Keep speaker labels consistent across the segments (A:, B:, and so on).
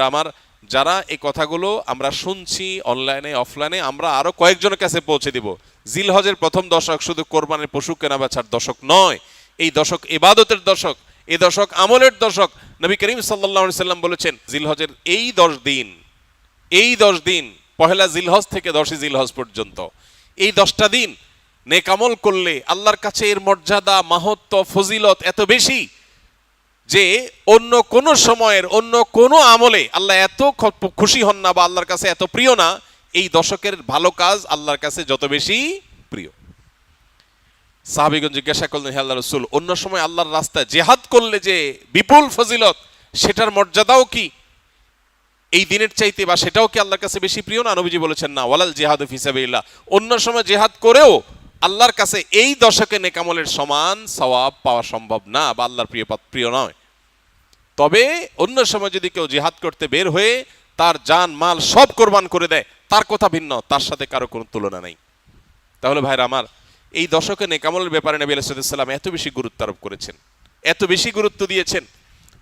A: আমার যারা এই কথাগুলো আমরা শুনছি অনলাইনে অফলাইনে, আমরা আরো কয়েকজনের কাছে পৌঁছে দিব। জিলহজের প্রথম দশক শুধু কোরবানির পশু কেনা বেচার দশক নয়, এই দশক ইবাদতের দশক, এই দশক আমলের দশক। নবী করিম সাল্লাল্লাহু আলাইহি সাল্লাম বলেছেন জিলহজের এই 10 দিন পহেলা জিলহজ থেকে 10ই জিলহজ পর্যন্ত এই 10টা দিন নেক আমল করলে আল্লাহর কাছে এর মর্যাদা, মাহাত্ম্য, ফজিলত এত বেশি যে অন্য কোন সময়ের অন্য কোন আমলে আল্লাহ এত খুশি হন না বা আল্লাহর কাছে এত প্রিয় না। এই দশকের ভালো কাজ আল্লাহর কাছে যত বেশি প্রিয়। সাহাবীগণ জিজ্ঞাসা করলেন, হে আল্লাহর রাসূল, অন্য সময় আল্লাহর রাস্তায় জিহাদ করলে যে বিপুল ফজিলত, সেটার মর্যাদাও কি এই দিনের চাইতে বা সেটাও কি আল্লাহর কাছে বেশি প্রিয় না? নবীজি বলেছেন, না, ওয়ালাল জিহাদু ফি সাবিলিল্লাহ, অন্য সময় জিহাদ করেও আল্লাহর কাছে এই দশকে নেক আমলের সমান সওয়াব পাওয়া সম্ভব না বা আল্লাহর প্রিয় নয়। তবে অন্য সময় যদি কেউ জিহাদ করতে বের হয়ে তার জান মাল সব কোরবান করে দেয়, তার কথা ভিন্ন, তার সাথে কারো কোনো তুলনা নাই। তাহলে ভাইরা আমার, এই দশকে নেক আমলের ব্যাপারে নবী আলাইহিস সালাম এত বেশি গুরুত্ব আরোপ করেছেন, এত বেশি গুরুত্ব দিয়েছেন,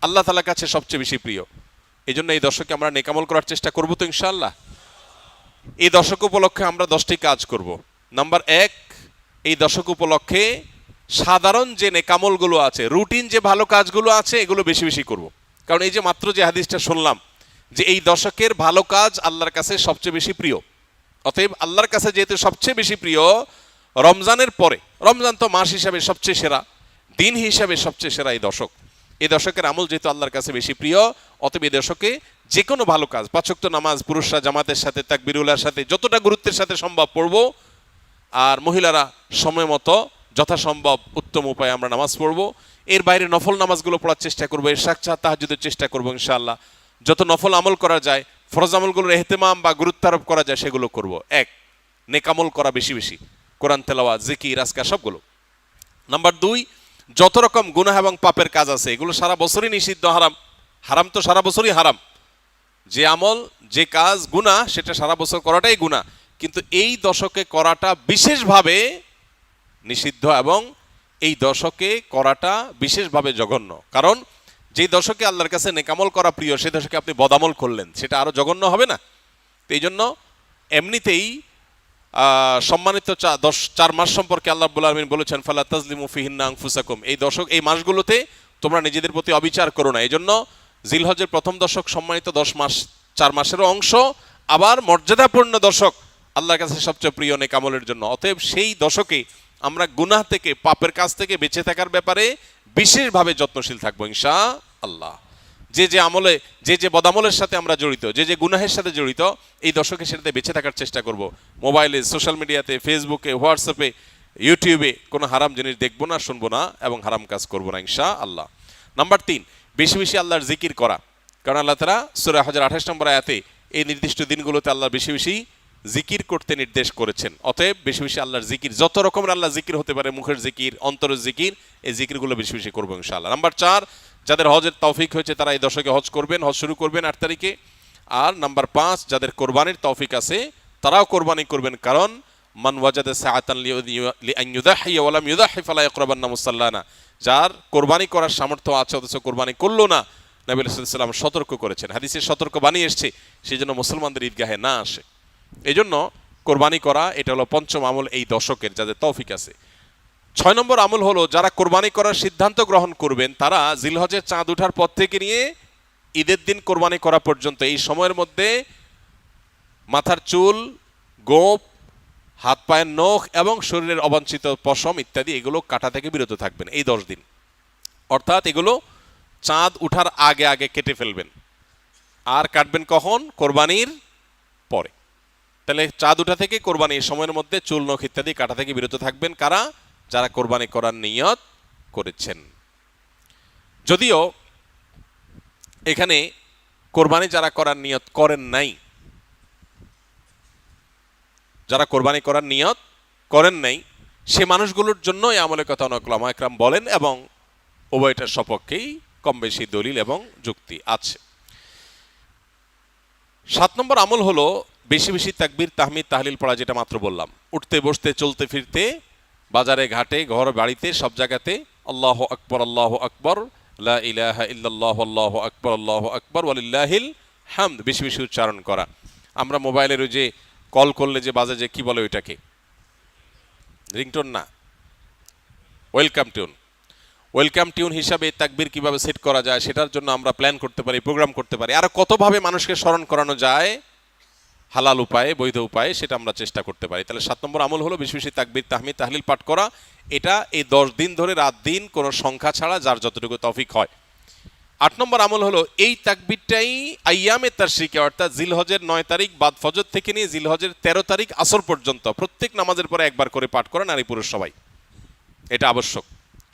A: আল্লাহ তাআলার কাছে সবচেয়ে বেশি প্রিয়। এই জন্য এই দশকে আমরা নেক আমল করার চেষ্টা করবো তো ইনশাআল্লাহ। এই দশক উপলক্ষে আমরা 10টি কাজ করব। নাম্বার 1, এই দশক উপলক্ষে সাধারণ যে নেকামলগুলো আছে, রুটিন যে ভালো কাজগুলো আছে, এগুলো বেশি বেশি করব। কারণ এই যে মাত্র যে হাদিসটা শুনলাম যে এই দশকের ভালো কাজ আল্লাহর কাছে সবচেয়ে বেশি প্রিয়, অতএব আল্লাহর কাছে যেহেতু সবচেয়ে বেশি প্রিয়, রমজানের পরে, রমজান তো মাস হিসাবে সবচেয়ে সেরা, দিন হিসাবে সবচেয়ে সেরা এই দশক, এই দশকের আমল যেহেতু আল্লাহর কাছে বেশি প্রিয়, অতএব এই দশকে যে কোনো ভালো কাজ, 5 ওয়াক্ত নামাজ পুরুষরা জামাতের সাথে তাকবীরুল্লাহর সাথে যতটা গুরুত্বের সাথে সম্ভব পড়ব, আর মহিলারা সময় মতো যথাসম্ভব উত্তম উপায়ে আমরা নামাজ পড়ব। এর বাইরে নফল নামাজগুলো পড়ার চেষ্টা করবো, ইশরাক তাহাজ্জুদের চেষ্টা করবো ইনশাআল্লাহ। যত নফল আমল করা যায়, ফরজ আমলগুলোর ইহতিমাম বা গুরুত্ব আরোপ করা যায় সেগুলো করব। 1, নেক আমল করা বেশি বেশি, কোরআন তেলাওয়াত, জিকির, আজকার সবগুলো। নাম্বার 2, যত রকম গুনাহ এবং পাপের কাজ আছে এগুলো সারা বছরই নিষিদ্ধ, হারাম। হারাম তো সারা বছরই হারাম, যে আমল যে কাজ গুনাহ সেটা সারা বছর করাটাই গুনাহ, কিন্তু এই দশকে করাটা বিশেষভাবে নিষিদ্ধ এবং এই দশকে করাটা বিশেষভাবে জঘন্য। কারণ যে দশকে আল্লাহর কাছে নেক আমল করা প্রিয়, সেই দশকে আপনি বদামল করলেন, সেটা আরো জঘন্য হবে না? তো এই জন্য এমনিতেই সম্মানিত 4 মাস সম্পর্কে আল্লাহ রাব্বুল আলামিন বলেছেন, ফালা তাজলিমু ফিহিন্না আনফুসাকুম, এই দশক এই মাসগুলোতে তোমরা নিজেদের প্রতি অবিচার করো না। এই জন্য জিলহজের প্রথম দশক সম্মানিত 10 মাস, 4 মাসেরও অংশ, আবার মর্যাদাপূর্ণ দশক, আল্লাহর কাছে সবচেয়ে প্রিয় নেক আমলের জন্য। অতএব সেই দশকে আমরা গুনাহ থেকে, পাপের কাজ থেকে বেঁচে থাকার ব্যাপারে বিশেষভাবে যত্নশীল থাকবো ইনশাআল্লাহ। যে আমলে, যে বদামলের সাথে আমরা জড়িত, যে গুনাহের সাথে জড়িত, এই দশকে সেটাতে বেঁচে থাকার চেষ্টা করব। মোবাইলে, সোশ্যাল মিডিয়াতে, ফেসবুকে, হোয়াটসঅ্যাপে, ইউটিউবে কোনো হারাম জিনিস দেখবো না, শুনবো না এবং হারাম কাজ করবো না ইনশাআল্লাহ। নাম্বার 3, বেশি বেশি আল্লাহর জিকির করা। কারণ আল্লাহ তাআলা সূরা হজের 28 নম্বর আয়াতে এই নির্দিষ্ট দিনগুলোতে আল্লাহ বেশি বেশি জিকির করতে নির্দেশ করেছেন। অতএব বেশি বেশি আল্লাহর জিকির, যত রকমের আল্লাহ জিকির হতে পারে, মুখের জিকির, অন্তরের জিকির, এই জিকিরগুলো বেশি বেশি করবো ইনশাআল্লাহ। নাম্বার 4, যাদের হজের তৌফিক হয়েছে তারা এই দশকে হজ করবেন, হজ শুরু করবেন 8 তারিখে। আর নাম্বার 5, যাদের কোরবানির তৌফিক আছে তারাও কোরবানি করবেন, কারণ মান ওয়াজাদা সাআতান লিআন ইউযাহিয়া ওয়া লাম ইউযাহি ফালা ইয়াকরাবান্না মুসাল্লানা, যার কোরবানি করার সামর্থ্য আছে অথচ কোরবানি করলো না, নবী সাল্লাল্লাহু আলাইহি ওয়াসাল্লাম সতর্ক করেছেন, হাদিসে সতর্ক বাণী এসেছে, সেজন্য মুসলমানদের ঈদগাহে না আসে। এই জন্য কোরবানি করা এটা হলো 5ম আমল এই দশকের, যাদের তৌফিক আছে। 6 নম্বর আমল হলো, যারা কোরবানি করার সিদ্ধান্ত গ্রহণ করবেন তারা জিলহজের চাঁদ ওঠার পর থেকে নিয়ে ঈদের দিন কোরবানি করা পর্যন্ত এই সময়ের মধ্যে মাথার চুল, গোঁফ, হাত পায়ের নখ এবং শরীরের অবাঞ্ছিত পশম ইত্যাদি এগুলো কাটা থেকে বিরত থাকবেন এই 10 দিন। অর্থাৎ এগুলো চাঁদ উঠার আগে আগে কেটে ফেলবেন। আর কাটবেন কখন? কোরবানির পরে। তাহলে চাঁদ উঠা থেকে কোরবানি এই সময়ের মধ্যে চুল, নখ ইত্যাদি কাটা থেকে বিরত থাকবেন কারা? যারা কোরবানি করার নিয়ত করেছেন। যদিও এখানে কোরবানি যারা করার নিয়ত করেন নাই, যারা কোরবানি করার নিয়ত করেন নাই, সে মানুষগুলোর জন্য এই আমলের কথা অনেক উলামা ইকরাম বলেন এবং উভয়টার সপক্ষেই কম বেশি দলিল এবং যুক্তি আছে। 7 নম্বর আমল হলো বেশি বেশি তাকবীর, তাহমিদ, তাহলিল পড়া, যেটা মাত্র বললাম। উঠতে বসতে, চলতে ফিরতে, বাজারে ঘাটে, ঘর বাড়িতে, সব জায়গাতে আল্লাহু আকবার, আল্লাহু আকবার, লা ইলাহা ইল্লাল্লাহু, আল্লাহু আকবার, আল্লাহু আকবার, ওয়ালিল্লাহিল হামদ বেশি বেশি উচ্চারণ করা। আমরা মোবাইলের ওই যে কল করলে যে বাজে, যে কি বলে ওইটাকে, রিংটোন না, ওয়েলকাম টিউন। ওয়েলকাম টিউন হিসাবে তাকবীর কিভাবে সেট করা যায় সেটার জন্য আমরা প্ল্যান করতে পারি, প্রোগ্রাম করতে পারি। আর কতভাবে মানুষকে স্মরণ করানো যায় হালাল উপায়ে, বৈধ উপায়ে, সেটা আমরা চেষ্টা করতে পারি। তাহলে 7 নম্বর আমল হলো বেশি বেশি তাকবীর, তাহমিদ, তাহলিল পাঠ করা। এটা এই 10 দিন ধরে রাত দিন কোনো সংখ্যা ছাড়া যার যতটুকু তৌফিক হয়। 8 নম্বর আমল হলো এই তাকবীরটাই আইয়ামে তাশরিকে, অর্থাৎ জিলহজের 9 তারিখ বাদ ফজর থেকে নিয়ে জিলহজের 13 তারিখ আসর পর্যন্ত প্রত্যেক নামাজের পরে একবার করে পাঠ করা, নারী পুরুষ সবাই। এটা আবশ্যক,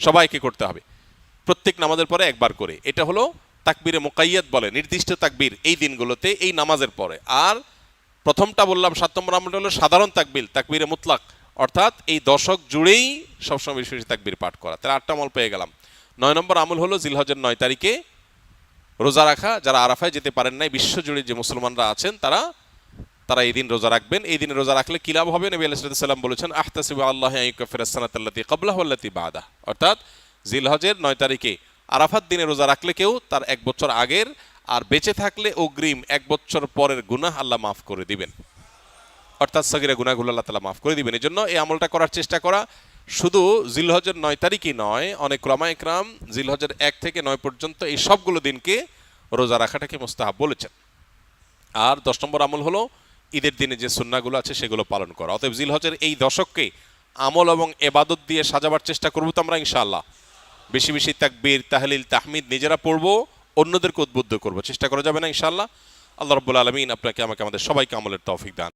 A: সবাইকে করতে হবে প্রত্যেক নামাজের পরে একবার করে। এটা হলো তাকবীরে মুকাইয়াদ বলে, নির্দিষ্ট তাকবীর এই দিনগুলোতে এই নামাজের পরে। আর প্রথমটা বললাম 7 নম্বর আমলটা হলো সাধারণ তাকবীর, তাকবীরে মুতলাক, অর্থাৎ এই দশক জুড়েই সবসময় বেশি বেশি তাকবীর পাঠ করা। তাহলে 8টা আমল পেয়ে গেলাম। 9 নম্বর আমল হলো জিলহজের 9 তারিখে রোজা রাখা। যারা আরাফায় যেতে পারেন নাই, বিশ্বজুড়ে যে মুসলমানরা আছেন তারা এই দিন রোজা রাখবেন। এই দিনে রোজা রাখলে কি লাভ হবে? নবী আলাইহিস সালাম বলেছেন, আহতাসিবু আল্লাহ আইয়ুকাফিরাস সানাতাল্লাতী ক্বাবলাহু ওয়াল্লাতী বা'দাহু, অর্থাৎ জিলহজের 9 তারিখে আরাফাত দিনে রোজা রাখলে কেউ তার 1 বছর আগের আর বেঁচে থাকলে অগ্রিম 1 বছর পরের গুনাহ আল্লাহ মাফ করে দিবেন, অর্থাৎ সগীরা গুনাহগুলো আল্লাহ তাআলা মাফ করে দিবেন। এই জন্য এই আমলটা করার চেষ্টা করা। শুধু জিলহজের 9 তারিখই নয়, অনেক উলামায়ে কেরাম জিলহজের 1 থেকে 9 পর্যন্ত এই সবগুলো দিনকে রোজা রাখাটাকে মুস্তাহাব বলেছেন। আর 10 নম্বর আমল হলো ঈদের দিনে যে সুন্নাহগুলো আছে সেগুলো পালন করা। অতএব জিলহজের এই দশককে আমল এবং ইবাদত দিয়ে সাজাবার চেষ্টা করব তো আমরা ইনশাআল্লাহ। বেশি বেশি তাকবীর, তাহলিল, তাহমিদ নিজেরা পড়বো, অন্যদেরকে উদ্বুদ্ধ করব, চেষ্টা করা যাবে না ইনশাআল্লাহ। আল্লাহ রাব্বুল আলামিন আপনাকে আমাকে আমাদের সবাইকে আমলের তৌফিক দান।